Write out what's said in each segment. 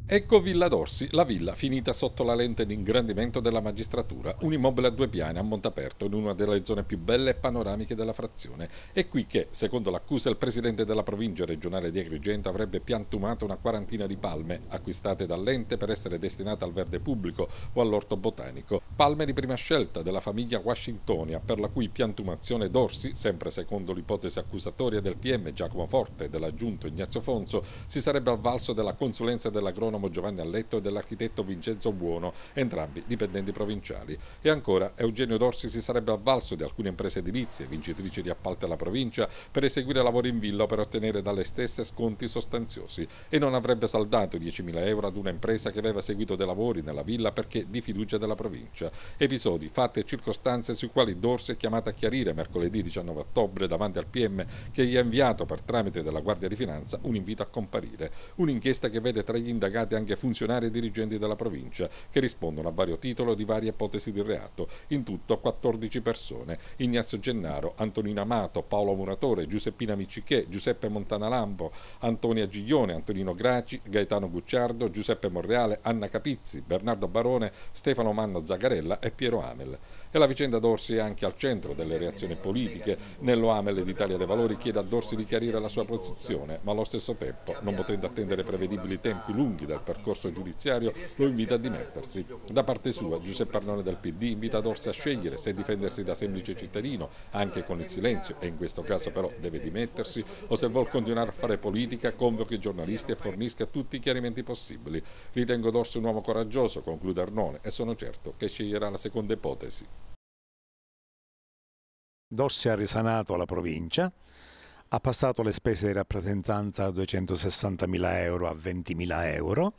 Ecco Villa d'Orsi, la villa finita sotto la lente di ingrandimento della magistratura, un immobile a 2 piani a Montaperto in una delle zone più belle e panoramiche della frazione. È qui che, secondo l'accusa, il presidente della provincia regionale di Agrigento avrebbe piantumato una quarantina di palme acquistate dall'ente per essere destinate al verde pubblico o all'orto botanico. Palme di prima scelta della famiglia Washingtonia, per la cui piantumazione d'Orsi, sempre secondo l'ipotesi accusatoria del PM Giacomo Forte e dell'aggiunto Ignazio Fonso, si sarebbe avvalso della consulenza dell'agronomo Giovanni Alletto e dell'architetto Vincenzo Buono, entrambi dipendenti provinciali. E ancora, Eugenio D'Orsi si sarebbe avvalso di alcune imprese edilizie, vincitrici di appalti alla provincia, per eseguire lavori in villa o per ottenere dalle stesse sconti sostanziosi, e non avrebbe saldato 10.000 euro ad una impresa che aveva seguito dei lavori nella villa perché di fiducia della provincia. Episodi, fatti e circostanze sui quali D'Orsi è chiamato a chiarire mercoledì 19 ottobre davanti al PM, che gli ha inviato per tramite della Guardia di Finanza un invito a comparire. Un'inchiesta che vede tra gli indagati anche funzionari e dirigenti della provincia, che rispondono a vario titolo di varie ipotesi di reato, in tutto 14 persone: Ignazio Gennaro, Antonino Amato, Paolo Muratore, Giuseppina Miccichè, Giuseppe Montanalampo, Antonia Giglione, Antonino Graci, Gaetano Gucciardo, Giuseppe Monreale, Anna Capizzi, Bernardo Barone, Stefano Manno Zagarella e Piero Amel. E la vicenda D'Orsi è anche al centro delle reazioni politiche. Nello Amel d'Italia dei Valori chiede a D'Orsi di chiarire la sua posizione, ma allo stesso tempo, non potendo attendere prevedibili tempi lunghi del percorso giudiziario, lo invita a dimettersi. Da parte sua, Giuseppe Arnone del PD invita D'Orsi a scegliere se difendersi da semplice cittadino, anche con il silenzio, e in questo caso però deve dimettersi, o se vuol continuare a fare politica, convochi i giornalisti e fornisca tutti i chiarimenti possibili. Ritengo D'Orsi un uomo coraggioso, conclude Arnone, e sono certo che sceglierà la seconda ipotesi. D'Orsi ha risanato la provincia, ha passato le spese di rappresentanza da 260.000 euro a 20.000 euro,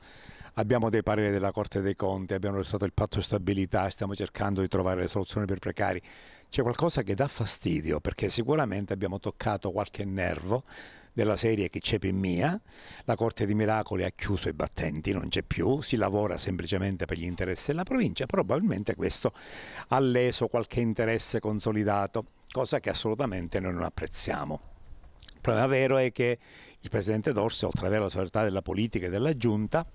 abbiamo dei pareri della Corte dei Conti, abbiamo realizzato il patto di stabilità, stiamo cercando di trovare le soluzioni per i precari. C'è qualcosa che dà fastidio, perché sicuramente abbiamo toccato qualche nervo della serie Chi c'è mia. La Corte di Miracoli ha chiuso i battenti, non c'è più, si lavora semplicemente per gli interessi della provincia. Probabilmente questo ha leso qualche interesse consolidato, cosa che assolutamente noi non apprezziamo. Il problema vero è che il presidente D'Orsi, oltre ad avere la sovranità della politica e della giunta,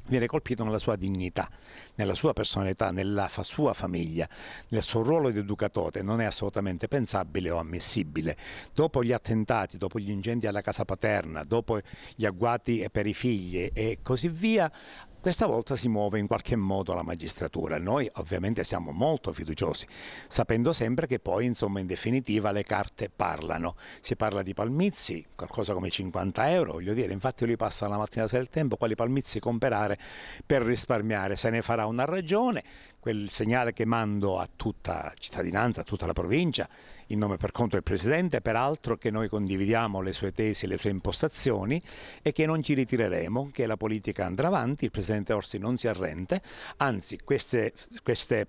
viene colpito nella sua dignità, nella sua personalità, nella sua famiglia, nel suo ruolo di educatore. Non è assolutamente pensabile o ammissibile. Dopo gli attentati, dopo gli incendi alla casa paterna, dopo gli agguati per i figli e così via, questa volta si muove in qualche modo la magistratura. Noi ovviamente siamo molto fiduciosi, sapendo sempre che poi, insomma, in definitiva le carte parlano. Si parla di palmizi, qualcosa come 50 euro, voglio dire, infatti lui passa la mattina sera del tempo quali palmizi comprare per risparmiare. Se ne farà una ragione, quel segnale che mando a tutta la cittadinanza, a tutta la provincia, in nome per conto del Presidente, peraltro, che noi condividiamo le sue tesi, le sue impostazioni e che non ci ritireremo, che la politica andrà avanti, il Presidente Orsi non si arrende, anzi queste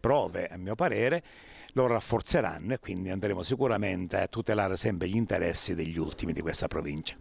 prove, a mio parere, lo rafforzeranno e quindi andremo sicuramente a tutelare sempre gli interessi degli ultimi di questa provincia.